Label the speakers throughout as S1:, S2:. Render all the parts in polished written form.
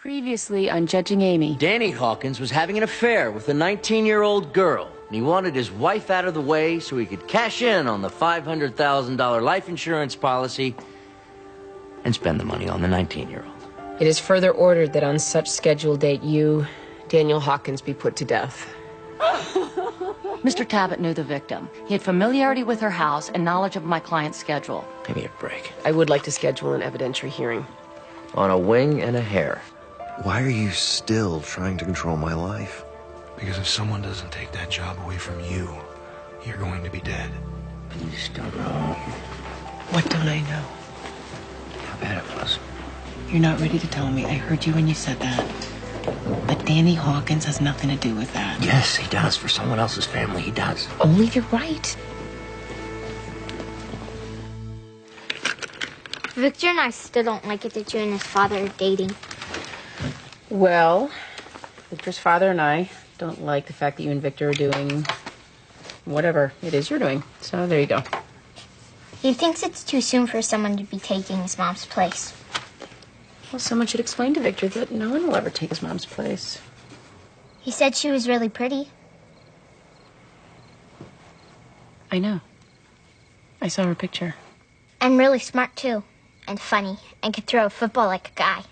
S1: Previously on Judging Amy.
S2: Danny Hawkins was having an affair with a 19-year-old girl, and he wanted his wife out of the way so he could cash in on the $500,000 life insurance policy and spend the money on the 19-year-old.
S1: It is further ordered that on such scheduled date you, Daniel Hawkins, be put to death.
S3: Mr. Cabot knew the victim. He had familiarity with her house and knowledge of my client's schedule.
S2: Give me a break.
S1: I would like to schedule an evidentiary hearing.
S2: On a wing and a hair.
S4: Why are you still trying to control my life?
S5: Because if someone doesn't take that job away from you, you're going to be dead.
S2: Please don't know.
S6: What don't I know?
S2: How bad it was.
S6: You're not ready to tell me. I heard you when you said that. But Danny Hawkins has nothing to do with that.
S2: Yes, he does. For someone else's family, he does.
S6: Only if you're right.
S7: Victor and I still don't like it that you and his father are dating.
S1: Well, Victor's father and I don't like the fact that you and Victor are doing whatever it is you're doing. So there you go.
S7: He thinks it's too soon for someone to be taking his mom's place.
S1: Well, someone should explain to Victor that no one will ever take his mom's place.
S7: He said she was really pretty.
S1: I know. I saw her picture.
S7: And really smart, too. And funny. And could throw a football like a guy.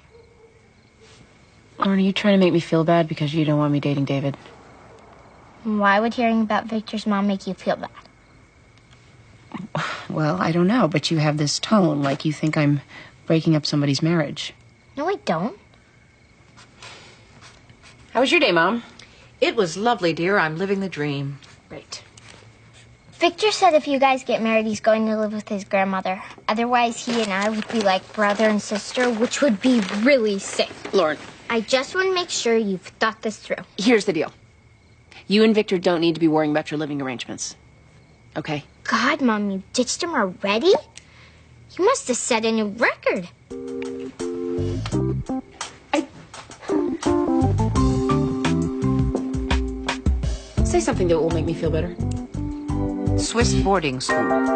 S1: Lauren, are you trying to make me feel bad because you don't want me dating David?
S7: Why would hearing about Victor's mom make you feel bad?
S1: Well, I don't know, but you have this tone like you think I'm breaking up somebody's marriage.
S7: No, I don't.
S1: How was your day, Mom?
S8: It was lovely, dear. I'm living the dream.
S1: Great.
S7: Victor said if you guys get married, he's going to live with his grandmother. Otherwise, he and I would be like brother and sister, which would be really sick.
S1: Lauren.
S7: I just want to make sure you've thought this through.
S1: Here's the deal. You and Victor don't need to be worrying about your living arrangements. Okay?
S7: God, Mom, you ditched him already? You must have set a new record.
S1: Say something that will make me feel better.
S8: Swiss boarding school.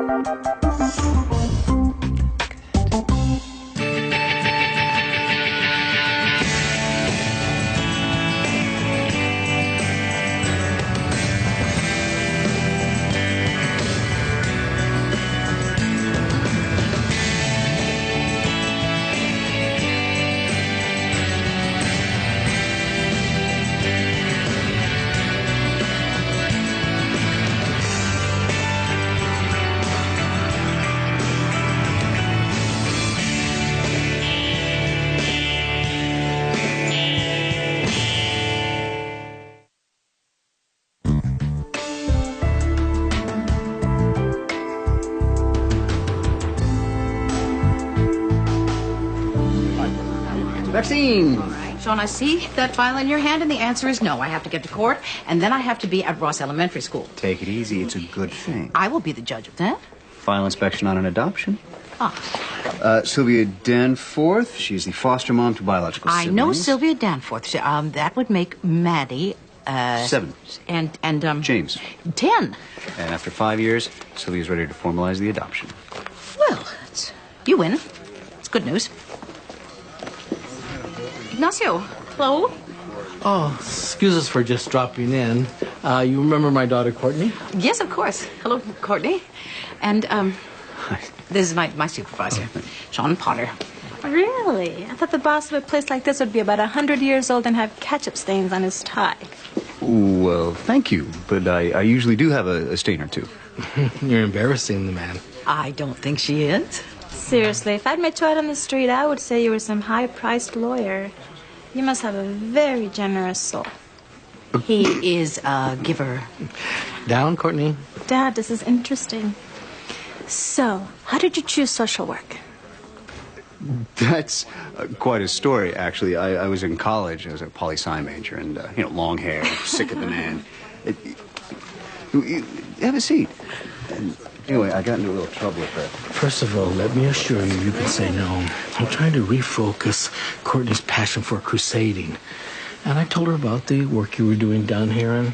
S2: Maxine!
S8: Sean, I see that file in your hand, and the answer is no. I have to get to court, and then I have to be at Ross Elementary School.
S9: Take it easy. It's a good thing.
S8: I will be the judge of that.
S9: File inspection on an adoption.
S8: Ah.
S9: Sylvia Danforth. She's the foster mom to biological
S8: I
S9: siblings.
S8: know Sylvia Danforth. That would make Maddie...
S9: 7.
S8: And
S9: James.
S8: 10.
S9: And after 5 years, Sylvia's ready to formalize the adoption.
S8: Well, you win. It's good news. Ignacio, hello.
S10: Oh, excuse us for just dropping in. You remember my daughter, Courtney?
S8: Yes, of course. Hello, Courtney. And, this is my supervisor, Sean Potter.
S11: Really? I thought the boss of a place like this would be about 100 years old and have ketchup stains on his tie.
S9: Well, thank you, but I usually do have a stain or two.
S10: You're embarrassing the man.
S8: I don't think she is.
S11: Seriously, if I'd met you out on the street, I would say you were some high-priced lawyer. You must have a very generous soul.
S8: He is a giver.
S10: Down, Courtney?
S11: Dad, this is interesting. So, how did you choose social work?
S9: That's quite a story, actually. I was in college. I was a poli-sci major and, long hair, sick of the man. Have a seat. And anyway, I got into a little trouble with that.
S10: First of all, let me assure you, you can say no. I'm trying to refocus Courtney's passion for crusading. And I told her about the work you were doing down here and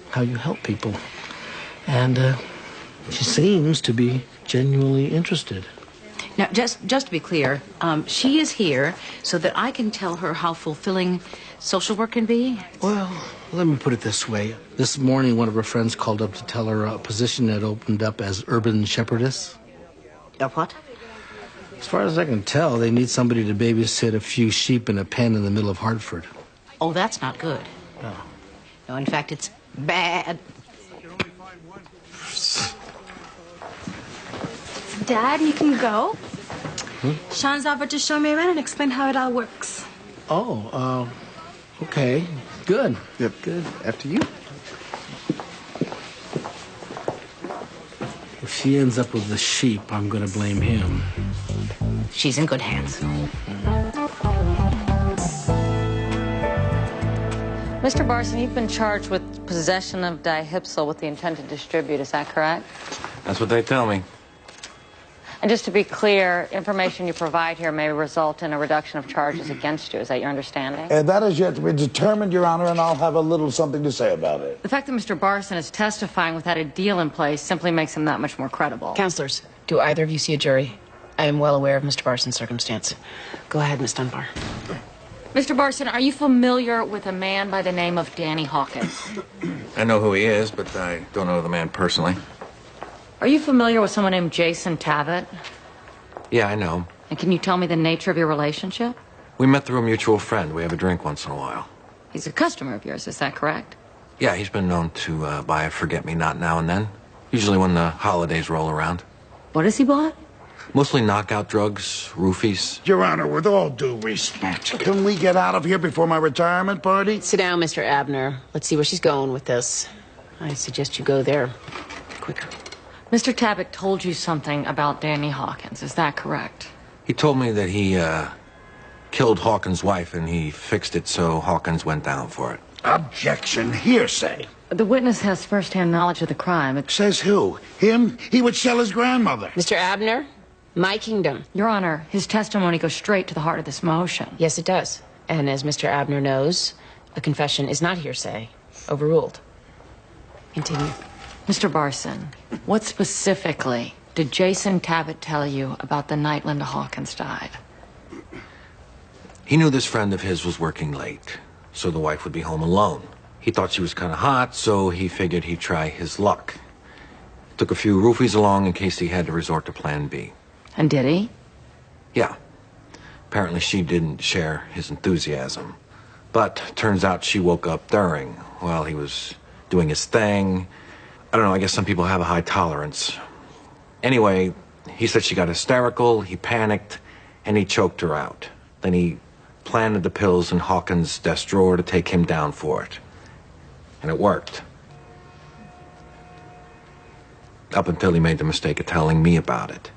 S10: how you help people. And she seems to be genuinely interested.
S8: Now, just to be clear, she is here so that I can tell her how fulfilling social work can be.
S10: Well, let me put it this way. This morning, one of her friends called up to tell her a position had opened up as urban shepherdess.
S8: What?
S10: As far as I can tell, they need somebody to babysit a few sheep in a pen in the middle of Hartford.
S8: Oh, that's not good.
S10: No.
S8: No, in fact, it's bad.
S11: Dad, you can go. Sean's offered to show me around and explain how it all works.
S10: Oh, okay. Good.
S9: Yep.
S10: Good.
S9: After you.
S10: If she ends up with the sheep, I'm going to blame him.
S8: She's in good hands.
S3: Mr. Barson, you've been charged with possession of dihipsyl with the intent to distribute. Is that correct?
S5: That's what they tell me.
S3: And just to be clear, information you provide here may result in a reduction of charges against you. Is that your understanding?
S12: That is yet to be determined, Your Honor, and I'll have a little something to say about it.
S3: The fact that Mr. Barson is testifying without a deal in place simply makes him that much more credible.
S1: Counselors, do either of you see a jury? I am well aware of Mr. Barson's circumstance. Go ahead, Miss Dunbar.
S3: Mr. Barson, are you familiar with a man by the name of Danny Hawkins?
S5: I know who he is, but I don't know the man personally.
S3: Are you familiar with someone named Jason Tabbett?
S5: Yeah, I know.
S3: And can you tell me the nature of your relationship?
S5: We met through a mutual friend. We have a drink once in a while.
S3: He's a customer of yours, is that correct?
S5: Yeah, he's been known to buy a forget-me-not now and then. Usually when the holidays roll around.
S3: What has he bought?
S5: Mostly knockout drugs, roofies.
S12: Your Honor, with all due respect, can we get out of here before my retirement party?
S1: Sit down, Mr. Abner. Let's see where she's going with this. I suggest you go there quicker.
S3: Mr. Tabbett told you something about Danny Hawkins, is that correct?
S5: He told me that he killed Hawkins' wife and he fixed it so Hawkins went down for it.
S12: Objection. Hearsay.
S3: The witness has first-hand knowledge of the crime.
S12: Says who? Him? He would sell his grandmother.
S1: Mr. Abner, my kingdom.
S3: Your Honor, his testimony goes straight to the heart of this motion.
S1: Yes, it does. And as Mr. Abner knows, a confession is not hearsay. Overruled. Continue.
S3: Mr. Barson, what specifically did Jason Tabbett tell you about the night Linda Hawkins died?
S5: He knew this friend of his was working late, so the wife would be home alone. He thought she was kind of hot, so he figured he'd try his luck. Took a few roofies along in case he had to resort to Plan B.
S3: And did he?
S5: Yeah. Apparently she didn't share his enthusiasm. But turns out she woke up during, while he was doing his thing. I don't know, I guess some people have a high tolerance. Anyway, he said she got hysterical, he panicked, and he choked her out. Then he planted the pills in Hawkins' desk drawer to take him down for it. And it worked. Up until he made the mistake of telling me about it.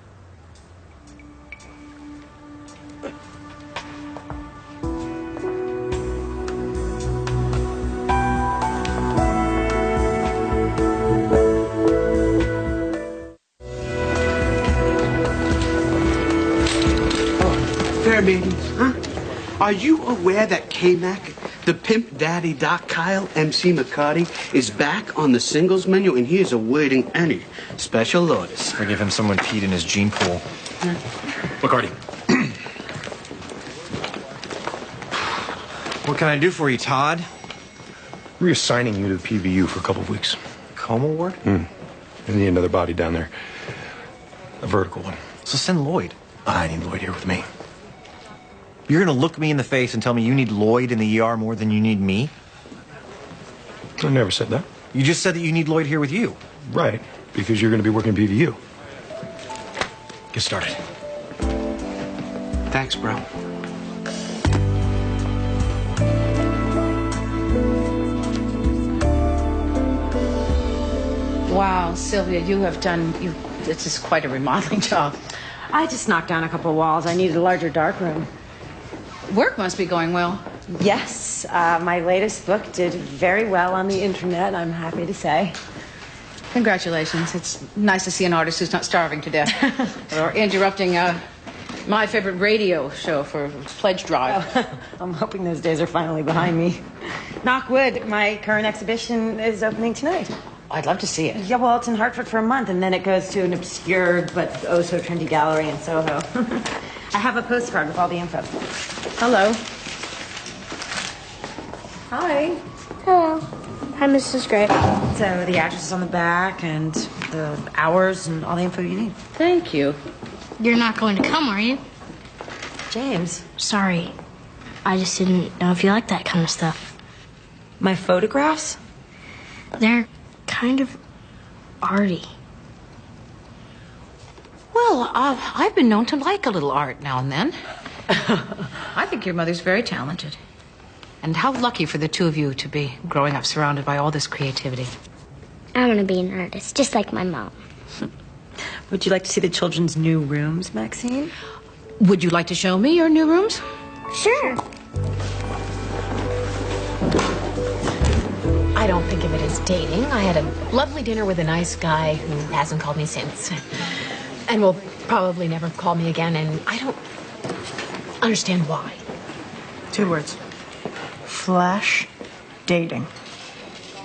S13: Fair meetings, huh? Are you aware that K-Mac, the Pimp Daddy Doc Kyle, MC McCarty, is back on the singles menu and he is awaiting any special orders?
S14: I give him someone peed in his gene pool. McCarty. What can I do for you, Todd?
S5: Reassigning you to the PVU for a couple of weeks.
S14: Coma ward?
S5: I need another body down there. A vertical one.
S14: So send Lloyd.
S5: I need Lloyd here with me.
S14: You're gonna look me in the face and tell me you need Lloyd in the ER more than you need me?
S5: I never said that.
S14: You just said that you need Lloyd here with you.
S5: Right, because you're going to be working PVU.
S14: Get started.
S13: Thanks, bro.
S8: Wow, Sylvia, this is quite a remodeling job.
S15: I just knocked down a couple of walls. I needed a larger darkroom.
S8: Work must be going well.
S15: Yes, my latest book did very well on the internet, I'm happy to say.
S8: Congratulations. It's nice to see an artist who's not starving to death or interrupting my favorite radio show for pledge drive.
S15: I'm hoping those days are finally behind me. Knock wood, my current exhibition is opening tonight.
S3: I'd love to see it.
S15: Yeah, well, it's in Hartford for a month, and then it goes to an obscure but oh-so-trendy gallery in Soho. I have a postcard with all the info.
S8: Hello.
S15: Hi.
S7: Hello. Hi, Mrs. Gray.
S15: So the address is on the back, and the hours, and all the info you need.
S8: Thank you.
S7: You're not going to come, are you?
S15: James.
S7: Sorry. I just didn't know if you like that kind of stuff.
S15: My photographs?
S7: They're kind of arty.
S8: Well, I've been known to like a little art now and then. I think your mother's very talented. And how lucky for the two of you to be growing up surrounded by all this creativity.
S7: I want to be an artist, just like my mom.
S15: Would you like to see the children's new rooms, Maxine?
S8: Would you like to show me your new rooms?
S7: Sure.
S1: I don't think of it as dating. I had a lovely dinner with a nice guy who hasn't called me since. And will probably never call me again, and I don't understand why.
S16: 2 words. Flash dating.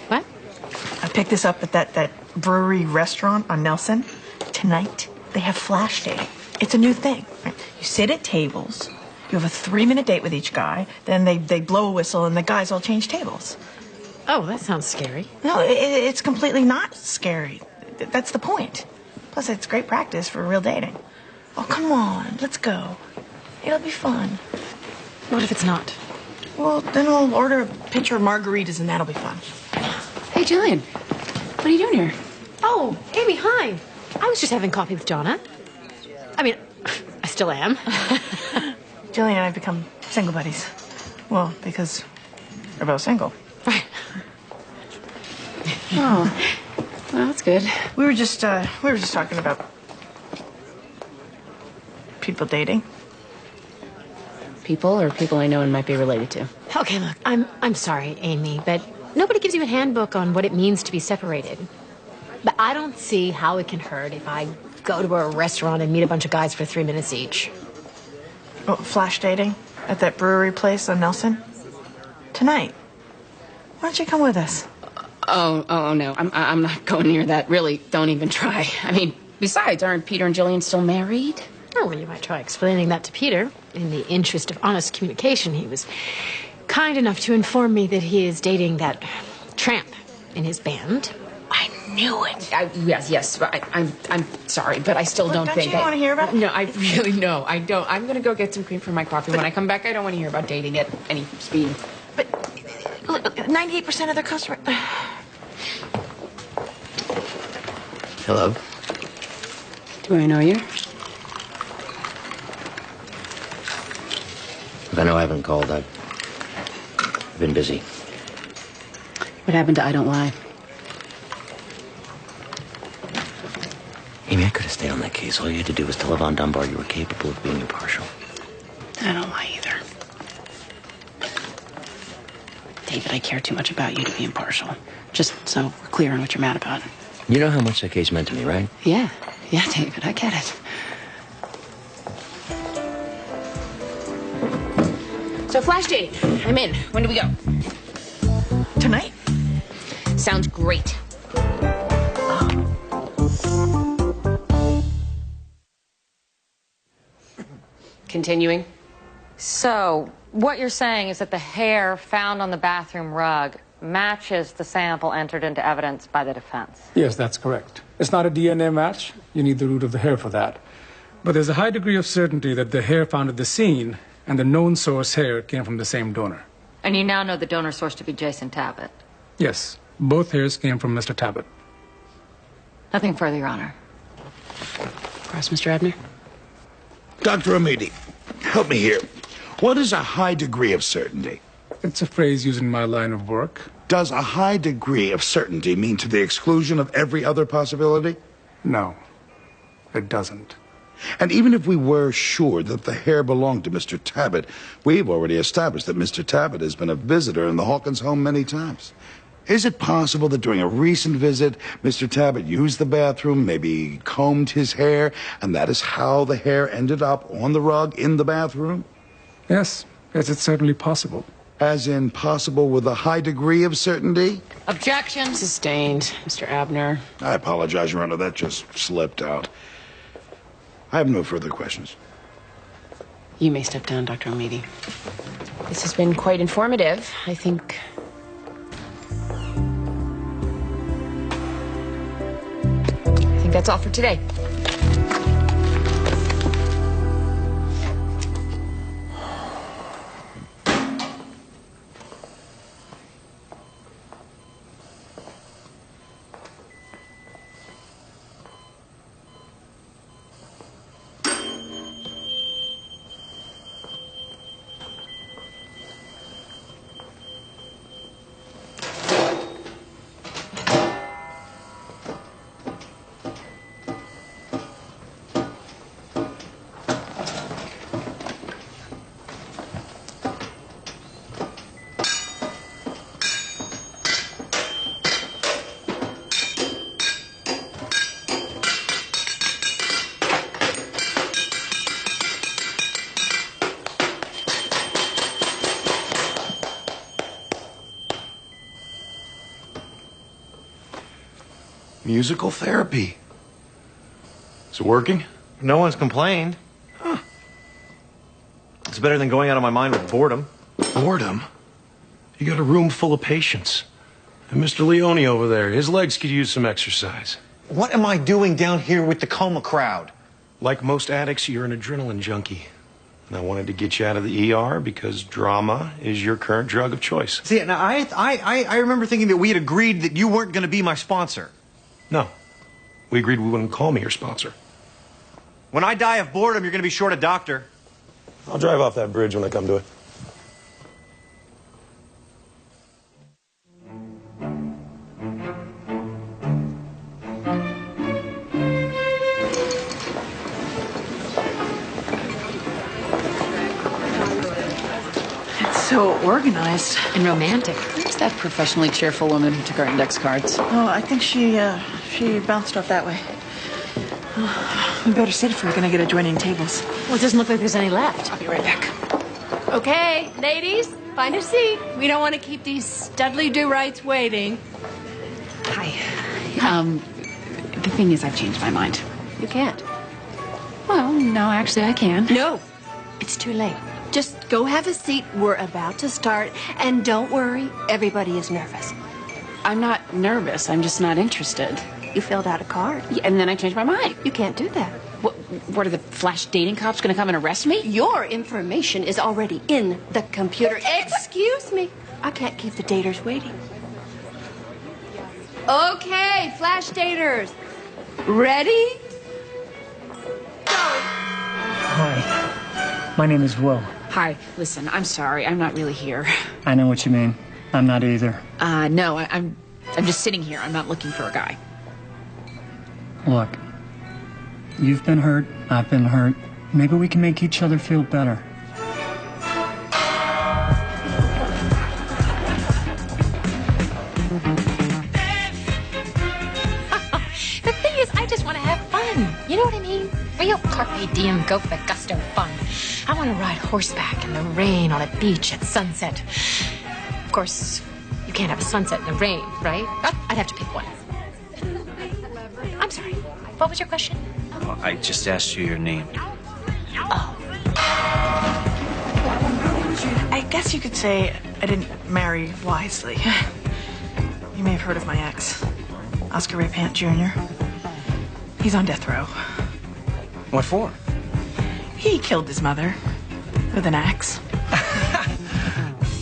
S1: What?
S16: I picked this up at that brewery restaurant on Nelson. Tonight, they have flash dating. It's a new thing. Right? You sit at tables, you have a 3-minute date with each guy, then they blow a whistle and the guys all change tables.
S1: Oh, that sounds scary.
S16: No, it's completely not scary. That's the point. Plus, it's great practice for real dating. Oh, come on, let's go. It'll be fun.
S1: What if it's not?
S16: Well, then we'll order a pitcher of margaritas and that'll be fun.
S1: Hey, Jillian, what are you doing here? Oh, Amy, hi. I was just having coffee with Donna. I mean, I still am.
S16: Jillian and I have become single buddies. Well, because we're both single.
S1: Right. Oh, well, that's good.
S16: We were just talking about people dating.
S1: People or people I know and might be related to. Okay, look, I'm sorry, Amy, but nobody gives you a handbook on what it means to be separated. But I don't see how it can hurt if I go to a restaurant and meet a bunch of guys for 3 minutes each.
S16: Oh, flash dating at that brewery place on Nelson tonight. Why don't you come with us?
S1: Oh no, I'm not going near that. Really, don't even try. I mean, besides, aren't Peter and Jillian still married? Oh, well, you might try explaining that to Peter. In the interest of honest communication, he was kind enough to inform me that he is dating that tramp in his band.
S16: I knew it.
S1: Yes. I'm sorry, but I still don't think.
S16: Don't you want to hear about it?
S1: No, I really no. I don't. I'm gonna go get some cream for my coffee. When I come back, I don't want to hear about dating at any speed.
S16: But look, 98% of their customers.
S2: Hello.
S1: Do I know you?
S2: If I know I haven't called, I've been busy.
S1: What happened to I Don't Lie?
S2: Amy, I could have stayed on that case. All you had to do was tell Yvonne Dunbar you were capable of being impartial.
S1: I don't lie either. David, I care too much about you to be impartial. Just so we're clear on what you're mad about.
S2: You know how much that case meant to me, right?
S1: Yeah, David, I get it. So, flash date. I'm in. When do we go?
S16: Tonight.
S1: Sounds great. Continuing.
S3: So, what you're saying is that the hair found on the bathroom rug matches the sample entered into evidence by the defense.
S17: Yes, that's correct. It's not a DNA match. You need the root of the hair for that. But there's a high degree of certainty that the hair found at the scene and the known source hair came from the same donor.
S3: And you now know the donor source to be Jason Tabbitt.
S17: Yes, both hairs came from Mr. Tabbitt.
S3: Nothing further, Your Honor.
S1: Cross, Mr. Abner.
S12: Dr. Amidi, help me here. What is a high degree of certainty?
S17: It's a phrase used in my line of work.
S12: Does a high degree of certainty mean to the exclusion of every other possibility?
S17: No, it doesn't.
S12: And even if we were sure that the hair belonged to Mr. Tabbitt, we've already established that Mr. Tabbitt has been a visitor in the Hawkins home many times. Is it possible that during a recent visit, Mr. Tabbitt used the bathroom, maybe combed his hair, and that is how the hair ended up on the rug in the bathroom?
S17: Yes, it's certainly possible.
S12: As in possible with a high degree of certainty?
S1: Objection. Sustained, Mr. Abner.
S12: I apologize, Your Honor. That just slipped out. I have no further questions.
S1: You may step down, Dr. O'Meady. This has been quite informative. I think that's all for today.
S12: Musical therapy. Is it working?
S14: No one's complained. Huh. It's better than going out of my mind with boredom.
S18: Boredom? You got a room full of patients. And Mr. Leone over there, his legs could use some exercise.
S14: What am I doing down here with the coma crowd?
S18: Like most addicts, you're an adrenaline junkie. And I wanted to get you out of the ER because drama is your current drug of choice.
S14: See, now I remember thinking that we had agreed that you weren't going to be my sponsor.
S18: No. We agreed we wouldn't call me your sponsor.
S14: When I die of boredom, you're going to be short a doctor.
S18: I'll drive off that bridge when I come to it.
S16: So organized.
S1: And romantic. Who's that professionally cheerful woman who took our index cards?
S16: Oh, I think she bounced off that way. We better sit if we're gonna get adjoining tables.
S1: Well, it doesn't look like there's any left.
S16: I'll be right back.
S19: Okay, ladies, find a seat. We don't want to keep these Studley Do-Rights waiting.
S1: Hi. The thing is, I've changed my mind.
S19: You can't.
S1: Well, no, actually, I can.
S19: No, it's too late. Just go have a seat. We're about to start. And don't worry, everybody is nervous.
S1: I'm not nervous. I'm just not interested.
S19: You filled out a card.
S1: Yeah, and then I changed my mind.
S19: You can't do that.
S1: What are the flash dating cops going to come and arrest me?
S19: Your information is already in the computer. Excuse me. I can't keep the daters waiting. Okay, flash daters. Ready?
S20: Hi. My name is Will.
S1: Hi. Listen, I'm sorry. I'm not really here.
S20: I know what you mean. I'm not either.
S1: No, I'm just sitting here. I'm not looking for a guy.
S20: Look, you've been hurt. I've been hurt. Maybe we can make each other feel better.
S8: The thing is, I just want to have fun. You know what I mean? Real carpe diem, go for the gusto fun. I want to ride horseback in the rain on a beach at sunset. Of course, you can't have a sunset in the rain, right? I'd have to pick one. I'm sorry. What was your question?
S21: Oh, I just asked you your name.
S8: Oh.
S16: I guess you could say I didn't marry wisely. You may have heard of my ex, Oscar Ray Pant Jr. He's on death row.
S21: What for?
S16: He killed his mother with an axe.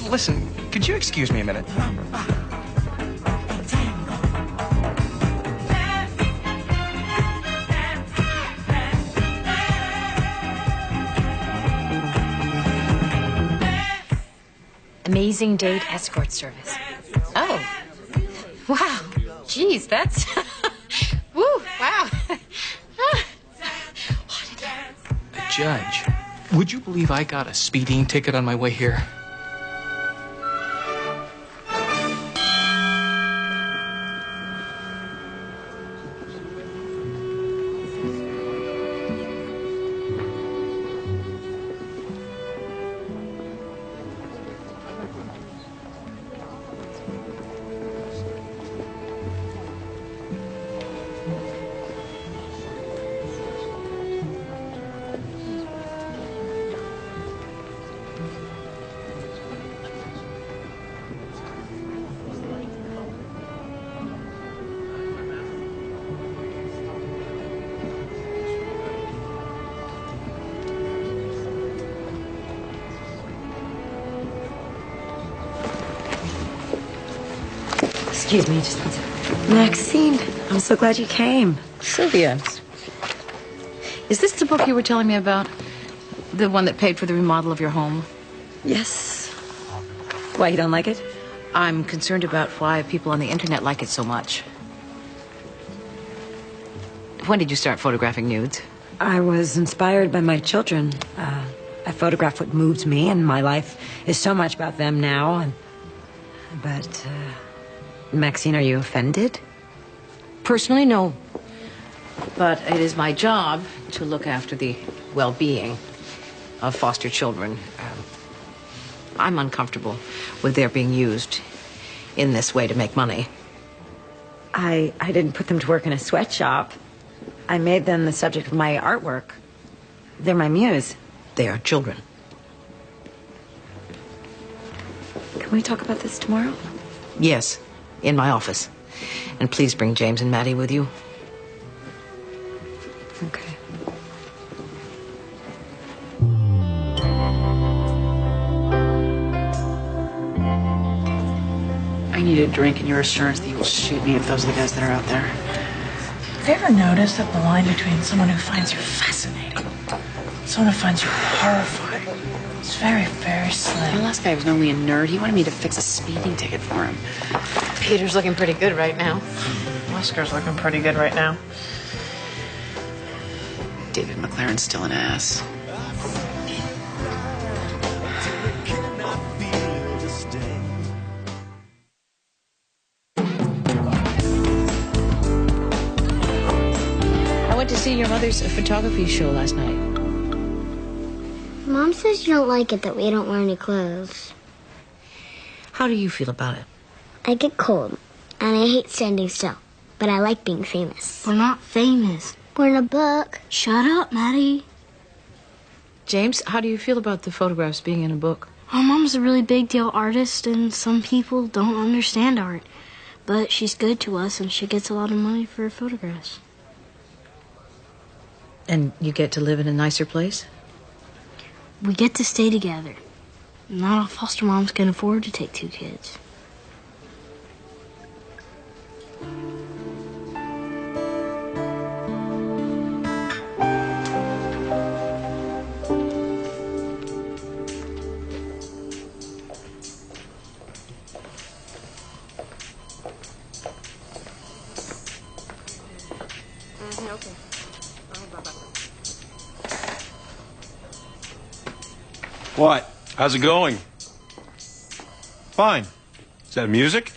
S21: Listen, could you excuse me a minute?
S8: Amazing date escort service. Oh. Wow. Geez, that's... Woo, wow.
S22: Judge, would you believe I got a speeding ticket on my way here?
S15: Excuse me, just one second. Maxine, I'm so glad you came.
S1: Sylvia, is this the book you were telling me about? The one that paid for the remodel of your home?
S15: Yes. Why, you don't like it?
S1: I'm concerned about why people on the internet like it so much. When did you start photographing nudes?
S15: I was inspired by my children. I photograph what moves me, and my life is so much about them now. But, Maxine, are you offended?
S1: Personally, no. But it is my job to look after the well-being of foster children. I'm uncomfortable with their being used in this way to make money.
S15: I didn't put them to work in a sweatshop. I made them the subject of my artwork. They're my muse.
S1: They are children.
S15: Can we talk about this tomorrow?
S1: Yes, in my office. And please bring James and Maddie with you.
S15: Okay.
S4: I need a drink and your assurance that you will shoot me if those are the guys that are out there.
S16: Have you ever noticed that the line between someone who finds you fascinating and someone who finds you horrifying is very, very slim?
S4: The last guy was only a nerd. He wanted me to fix a speeding ticket for him.
S1: Peter's looking pretty good right now.
S16: Oscar's looking pretty good right now.
S4: David McLaren's still an ass.
S1: I went to see your mother's photography show last night.
S7: Mom says you don't like it that we don't wear any clothes.
S1: How do you feel about it?
S7: I get cold, and I hate standing still. But I like being famous.
S6: We're not famous.
S7: We're in a book.
S6: Shut up, Maddie.
S1: James, how do you feel about the photographs being in a book?
S6: My mom's a really big deal artist, and some people don't understand art. But she's good to us, and she gets a lot of money for her photographs.
S1: And you get to live in a nicer place?
S6: We get to stay together. Not all foster moms can afford to take 2 kids.
S18: What? How's it going? Fine. Is that music?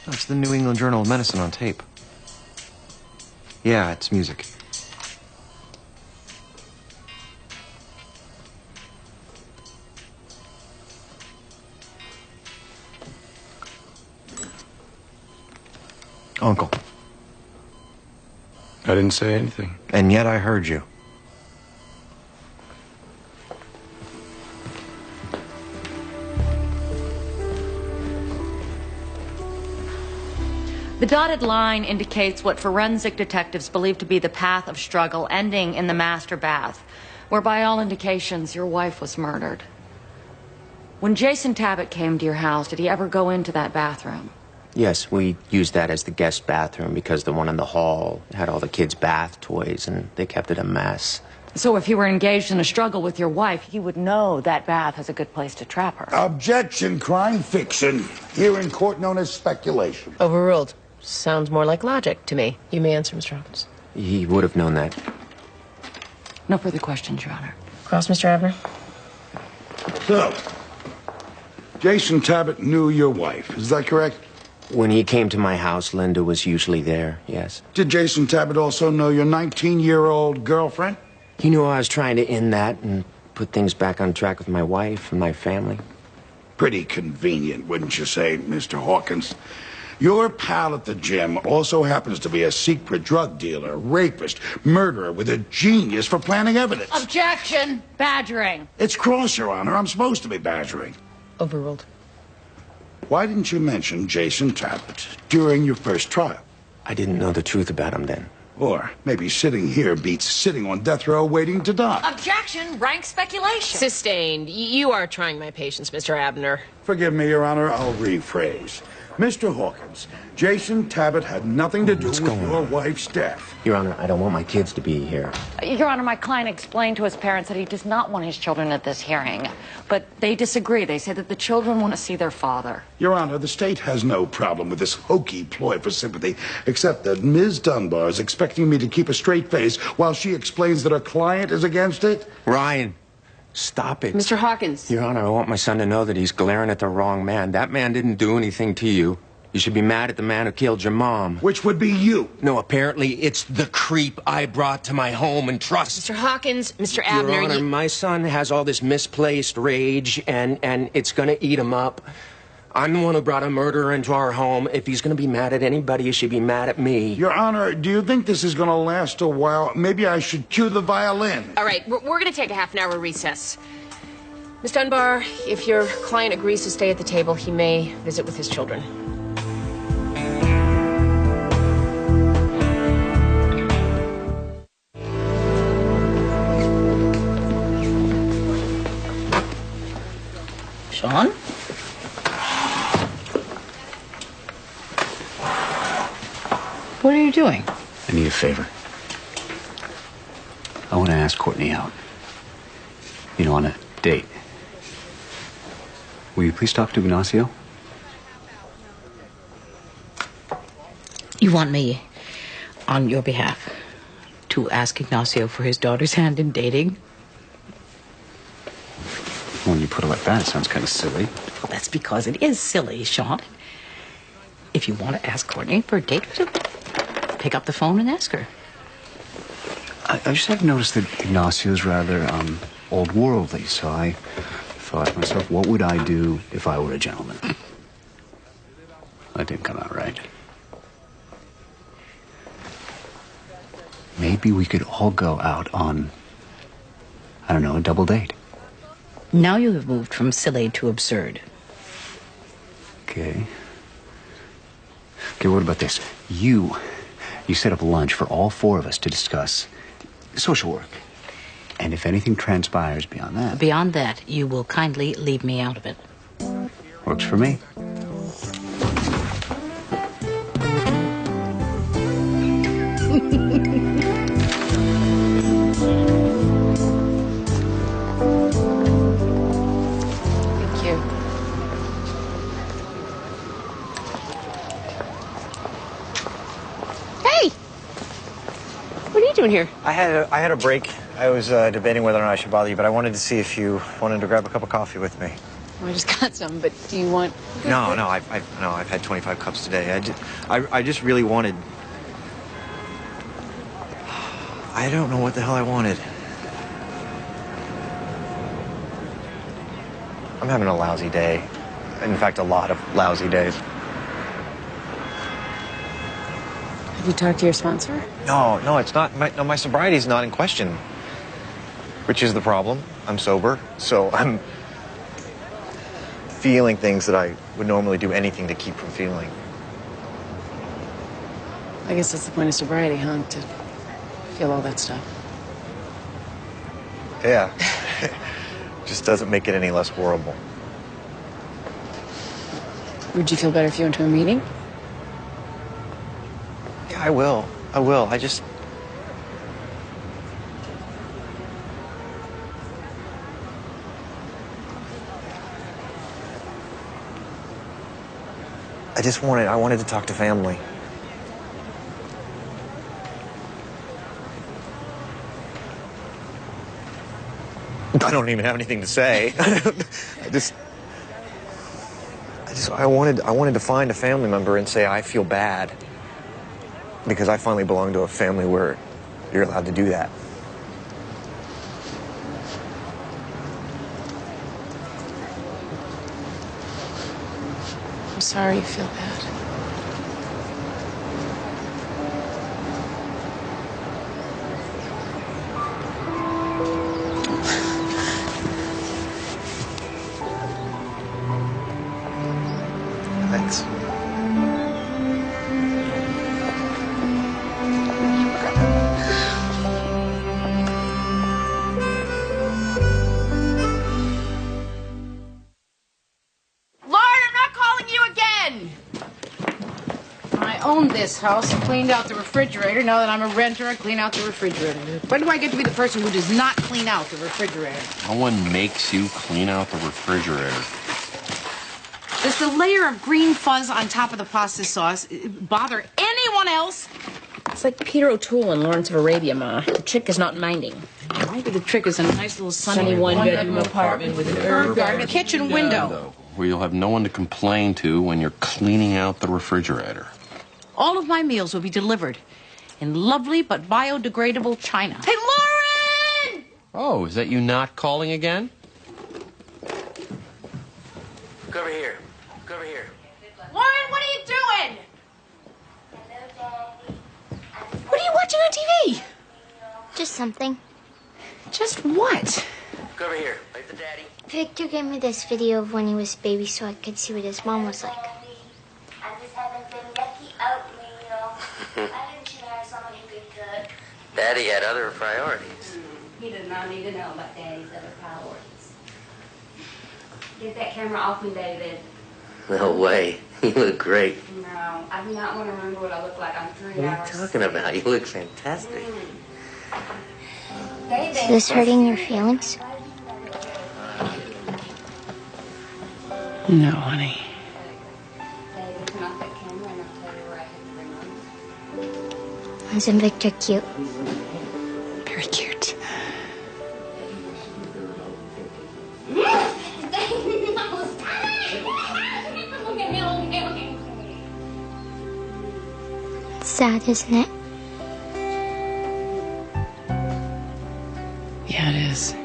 S14: That's the New England Journal of Medicine on tape. Yeah, it's music. Uncle.
S18: I didn't say anything.
S14: And yet I heard you.
S3: The dotted line indicates what forensic detectives believe to be the path of struggle ending in the master bath, where by all indications your wife was murdered. When Jason Tabbitt came to your house, did he ever go into that bathroom?
S23: Yes, we used that as the guest bathroom because the one in the hall had all the kids' bath toys and they kept it a mess.
S3: So if he were engaged in a struggle with your wife, he would know that bath is a good place to trap her.
S12: Objection, crime fiction. Here in court known as speculation.
S1: Overruled. Sounds more like logic to me. You may answer, Mr. Hawkins.
S23: He would have known that.
S3: No further questions, Your Honor.
S1: Cross, Mr. Abner.
S12: So, Jason Tabbitt knew your wife, is that correct?
S23: When he came to my house, Linda was usually there, yes.
S12: Did Jason Tabbitt also know your 19-year-old girlfriend?
S23: He knew I was trying to end that and put things back on track with my wife and my family.
S12: Pretty convenient, wouldn't you say, Mr. Hawkins? Your pal at the gym also happens to be a secret drug dealer, rapist, murderer with a genius for planning evidence.
S3: Objection! Badgering.
S12: It's cross, Your Honor. I'm supposed to be badgering.
S1: Overruled.
S12: Why didn't you mention Jason Tabbitt during your first trial?
S23: I didn't know the truth about him then.
S12: Or maybe sitting here beats sitting on death row waiting to die.
S3: Objection! Rank speculation.
S1: Sustained. You are trying my patience, Mr. Abner.
S12: Forgive me, Your Honor, I'll rephrase. Mr. Hawkins, Jason Tabbitt had nothing to do with your wife's death.
S23: Your Honor, I don't want my kids to be here.
S3: Your Honor, my client explained to his parents that he does not want his children at this hearing. But they disagree. They say that the children want to see their father.
S12: Your Honor, the state has no problem with this hokey ploy for sympathy, except that Ms. Dunbar is expecting me to keep a straight face while she explains that her client is against it.
S23: Ryan, stop it.
S1: Mr. Hawkins.
S23: Your Honor, I want my son to know that he's glaring at the wrong man. That man didn't do anything to you. You should be mad at the man who killed your mom.
S12: Which would be you.
S23: No, apparently it's the creep I brought to my home and trust.
S1: Mr. Hawkins, Mr. Abner,
S23: Your Honor, my son has all this misplaced rage, and it's gonna eat him up. I'm the one who brought a murderer into our home. If he's gonna be mad at anybody, he should be mad at me.
S12: Your Honor, do you think this is going to last a while? Maybe I should cue the violin.
S1: All right, we're going to take a half-an-hour recess. Miss Dunbar, if your client agrees to stay at the table, he may visit with his children.
S4: Sean? What are you doing?
S21: I need a favor. I want to ask Courtney out. You know, on a date. Will you please talk to Ignacio?
S4: You want me, on your behalf, to ask Ignacio for his daughter's hand in dating?
S21: When you put it like that, it sounds kind of silly.
S4: Well, that's because it is silly, Sean. If you want to ask Courtney for a date, pick up the phone and ask her.
S21: I just have noticed that Ignacio's rather old worldly, so I thought to myself, what would I do if I were a gentleman? That didn't come out right. Maybe we could all go out on, I don't know, a double date.
S4: Now you have moved from silly to absurd.
S21: Okay. Okay, what about this? You set up lunch for all four of us to discuss social work. And if anything transpires beyond that...
S4: Beyond that, you will kindly leave me out of it.
S21: Works for me.
S1: Thank you. Hey! What are you doing here?
S14: I had a break. I was debating whether or not I should bother you, but I wanted to see if you wanted to grab a cup of coffee with me.
S1: I just got some, but do you want...
S14: No, I've had 25 cups today. I just really wanted... I don't know what the hell I wanted. I'm having a lousy day. In fact, a lot of lousy days.
S1: Have you talked to your sponsor?
S14: No, it's not. My sobriety's not in question. Which is the problem. I'm sober, so I'm feeling things that I would normally do anything to keep from feeling.
S1: I guess that's the point of sobriety, huh? To feel all that stuff.
S14: Yeah. Just doesn't make it any less horrible.
S1: Would you feel better if you went to a meeting?
S14: Yeah, I will. I just... I wanted to talk to family. I don't even have anything to say. I wanted to find a family member and say I feel bad because I finally belong to a family where you're allowed to do that.
S1: I'm sorry you feel bad.
S14: Thanks.
S1: Lauren, I'm not calling you again! owned this house and cleaned out the refrigerator. Now that I'm a renter, I clean out the refrigerator. When do I get to be the person who does not clean out the refrigerator?
S9: No one makes you clean out the refrigerator.
S1: Does the layer of green fuzz on top of the pasta sauce bother anyone else?
S10: It's like Peter O'Toole in Lawrence of Arabia, Ma. The trick is not minding.
S1: Maybe the trick is a nice little sunny
S10: one-bedroom apartment with an herb garden
S1: kitchen window.
S9: Where you'll have no one to complain to when you're cleaning out the refrigerator.
S1: All of my meals will be delivered in lovely but biodegradable china. Hey, Lauren!
S9: Oh, is that you not calling again?
S2: Look over here. Look over here.
S1: Lauren, what are you doing? What are you watching on TV?
S7: Just something.
S1: Just what?
S2: Look over here. Wait for Daddy.
S7: Victor gave me this video of when he was a baby so I could see what his mom was like.
S11: I'm just having some yucky oatmeal. I didn't hire someone who could cook.
S2: Daddy had other priorities.
S11: He does not need to know about Daddy's other priorities. Get that camera off me, David.
S2: No way. You look great.
S11: No, I do not want to remember what I look like on 3
S2: What are
S11: hours.
S2: you talking about? You look fantastic.
S7: Is this hurting your feelings?
S1: No, honey.
S11: David, turn off that camera and I'll tell you where I hid the remote.
S7: Isn't Victor cute?
S1: Very cute.
S7: It's sad, isn't it?
S1: Yeah, it is.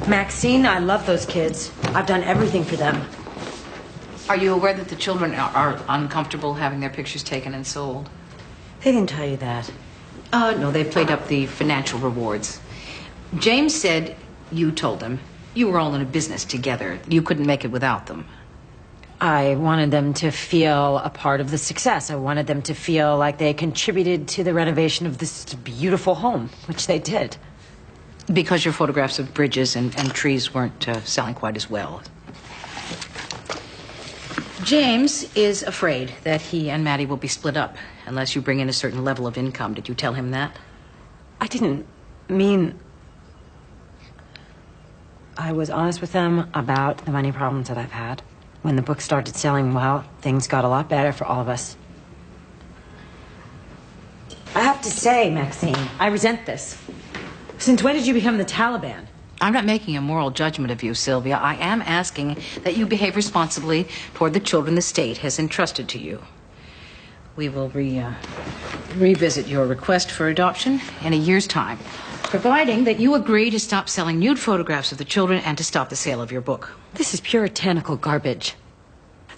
S15: Maxine, I love those kids. I've done everything for them.
S1: Are you aware that the children are uncomfortable having their pictures taken and sold?
S15: They didn't tell you that.
S1: No, they played up the financial rewards. James said you told them you were all in a business together. You couldn't make it without them.
S15: I wanted them to feel a part of the success. I wanted them to feel like they contributed to the renovation of this beautiful home, which they did.
S1: Because your photographs of bridges and trees weren't selling quite as well. James is afraid that he and Maddie will be split up unless you bring in a certain level of income. Did you tell him that?
S15: I didn't mean... I was honest with them about the money problems that I've had. When the book started selling well, things got a lot better for all of us. I have to say, Maxine, I resent this. Since when did you become the Taliban?
S1: I'm not making a moral judgment of you, Sylvia. I am asking that you behave responsibly toward the children the state has entrusted to you. We will revisit your request for adoption in a year's time, providing that you agree to stop selling nude photographs of the children and to stop the sale of your book.
S15: This is puritanical garbage.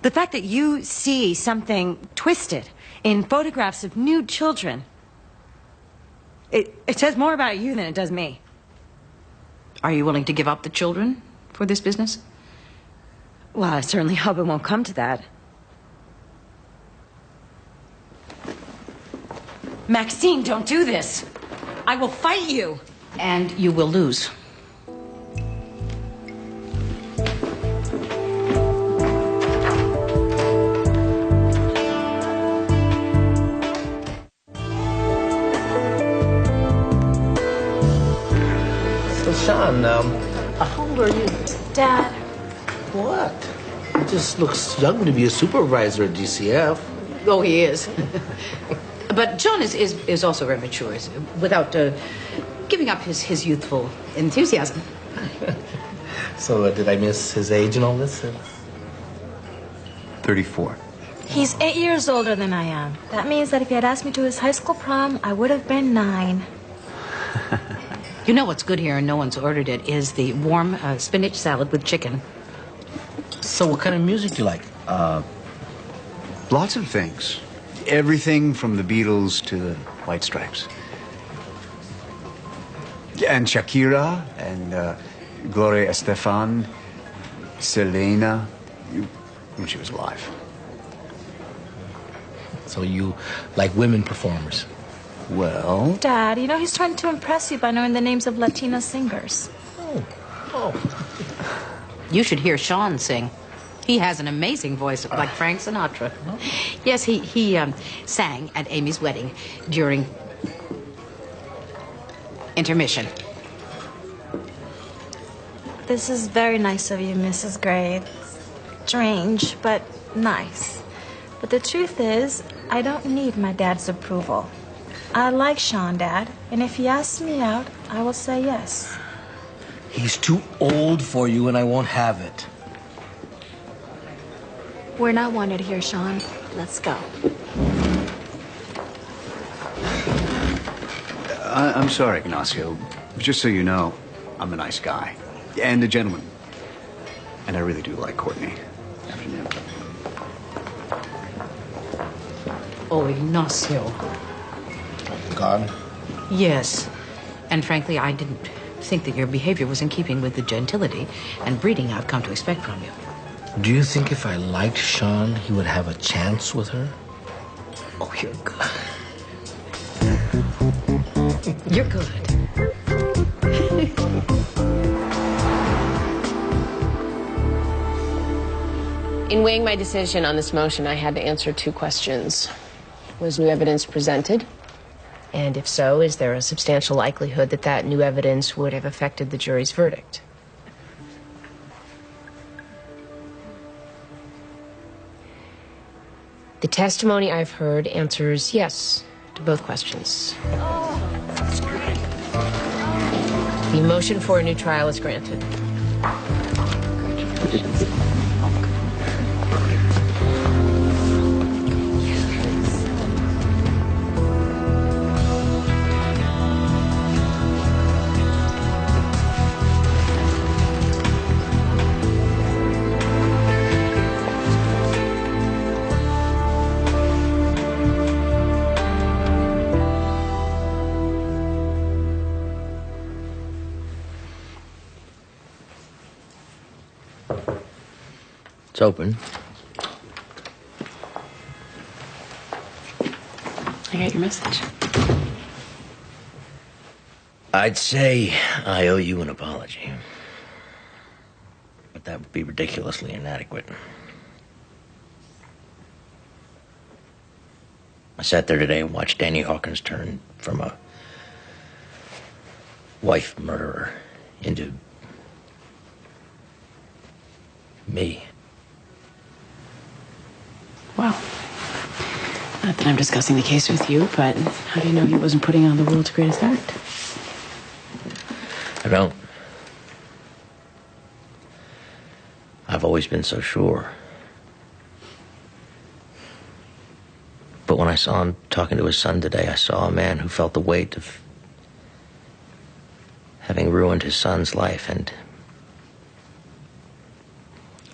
S15: The fact that you see something twisted in photographs of nude children, it says more about you than it does me.
S1: Are you willing to give up the children for this business?
S15: Well, I certainly hope it won't come to that. Maxine, don't do this. I will fight you.
S1: And you will lose.
S24: So, Sean, how old are you?
S8: Dad.
S24: What? He just looks young to be a supervisor at DCF.
S1: Oh, he is. But John is also very mature, without giving up his youthful enthusiasm.
S24: So, did I miss his age and all this?
S21: 34.
S8: He's 8 years older than I am. That means that if he had asked me to his high school prom, I would have been 9.
S1: You know what's good here, and no one's ordered it, is the warm spinach salad with chicken.
S24: So what kind of music do you like?
S21: Lots of things. Everything from the Beatles to the White Stripes. And Shakira and Gloria Estefan, Selena, when she was alive.
S24: So you like women performers?
S21: Well?
S5: Dad, you know he's trying to impress you by knowing the names of Latino singers.
S4: You should hear Sean sing. He has an amazing voice, like Frank Sinatra. Yes, he sang at Amy's wedding during intermission.
S5: This is very nice of you, Mrs. Gray. It's strange, but nice. But the truth is, I don't need my dad's approval. I like Sean, Dad, and if he asks me out, I will say yes.
S24: He's too old for you, and I won't have it.
S5: We're not wanted here, Sean. Let's go.
S21: I'm sorry, Ignacio. Just so you know, I'm a nice guy. And a gentleman. And I really do like Courtney. Afternoon.
S4: Oh, Ignacio.
S24: Gone?
S4: Yes. And frankly, I didn't think that your behavior was in keeping with the gentility and breeding I've come to expect from you.
S24: Do you think if I liked Sean, he would have a chance with her?
S4: Oh, you're good. You're good.
S10: In weighing my decision on this motion, I had to answer two questions. Was new evidence presented? And if so, is there a substantial likelihood that that new evidence would have affected the jury's verdict? The testimony I've heard answers yes to both questions. The motion for a new trial is granted.
S2: It's open.
S1: I got your message.
S2: I'd say I owe you an apology. But that would be ridiculously inadequate. I sat there today and watched Danny Hawkins turn from a wife murderer into me.
S1: Well, not that I'm discussing the case with you, but how do you know he wasn't putting on the world's greatest act?
S2: I don't. I've always been so sure. But when I saw him talking to his son today, I saw a man who felt the weight of having ruined his son's life, and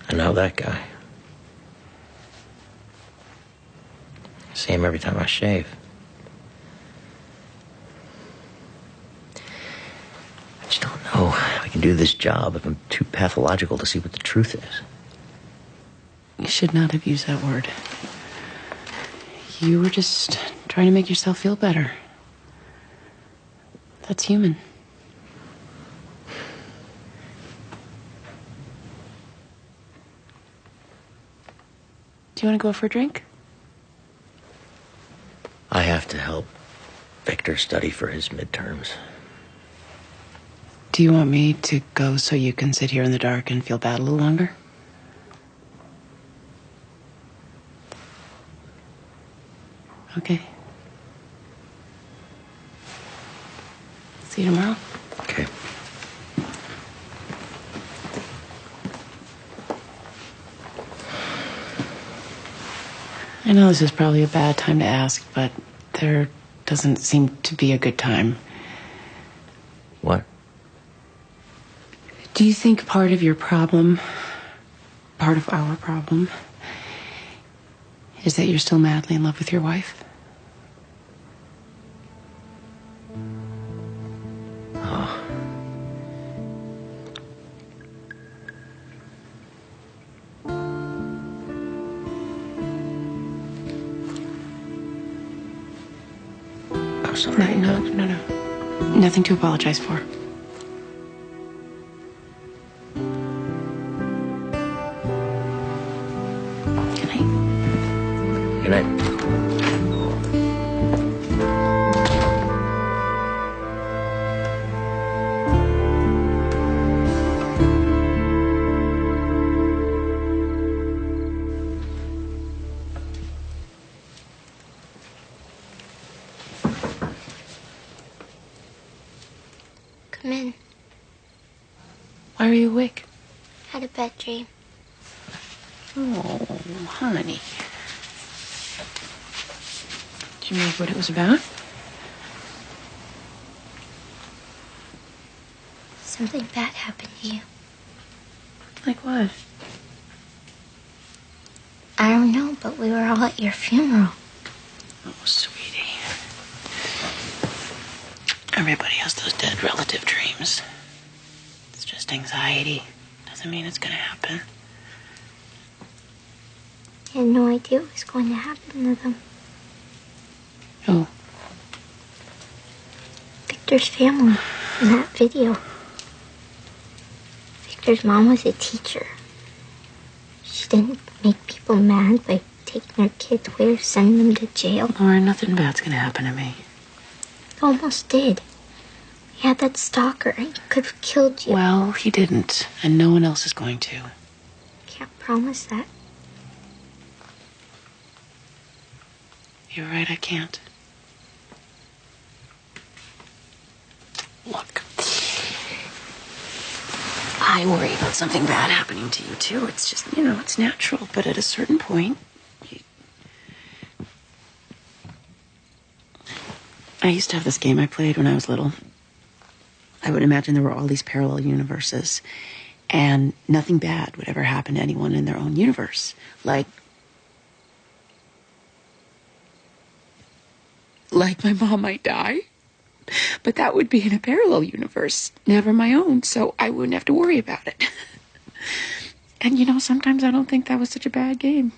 S2: I know that guy. I see him every time I shave. I just don't know if I can do this job if I'm too pathological to see what the truth is.
S1: You should not have used that word. You were just trying to make yourself feel better. That's human. Do you want to go for a drink?
S2: I have to help Victor study for his midterms.
S1: Do you want me to go so you can sit here in the dark and feel bad a little longer? Okay. See you tomorrow.
S2: Okay.
S1: I know this is probably a bad time to ask, but there doesn't seem to be a good time.
S2: What?
S1: Do you think part of your problem, part of our problem, is that you're still madly in love with your wife?
S2: Oh.
S10: so sorry. No. Nothing to apologize for. Good night.
S23: Good night.
S7: Come in.
S10: Why are you awake?
S7: Had a bad dream.
S10: Oh, honey. Do you remember what it was about?
S7: Something bad happened to you.
S10: Like what?
S7: I don't know, but we were all at your funeral.
S10: Oh, sweetie. Everybody has those dead relative dreams. It's just anxiety. Doesn't mean it's gonna happen.
S7: I had no idea what was going to happen to them.
S10: Who?
S7: Victor's family in that video. Victor's mom was a teacher. She didn't make people mad by taking their kids away or sending them to jail.
S10: Laura, nothing bad's gonna happen to me.
S7: It almost did. He had that stalker and he could have killed you.
S10: Well, he didn't, and no one else is going to.
S7: Can't promise that.
S10: You're right, I can't. Look, I worry about something bad happening to you, too. It's just, it's natural. But at a certain point, I used to have this game I played when I was little. I would imagine there were all these parallel universes, and nothing bad would ever happen to anyone in their own universe. Like my mom might die, but that would be in a parallel universe, never my own, so I wouldn't have to worry about it. And sometimes I don't think that was such a bad game.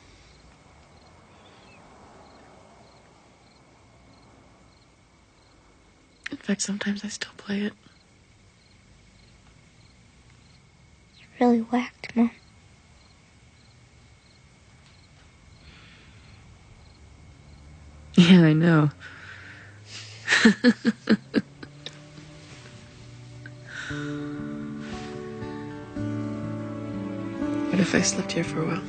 S10: In fact, sometimes I still play it.
S7: You're really whacked, Mom.
S10: Yeah, I know. What if I slept here for a while?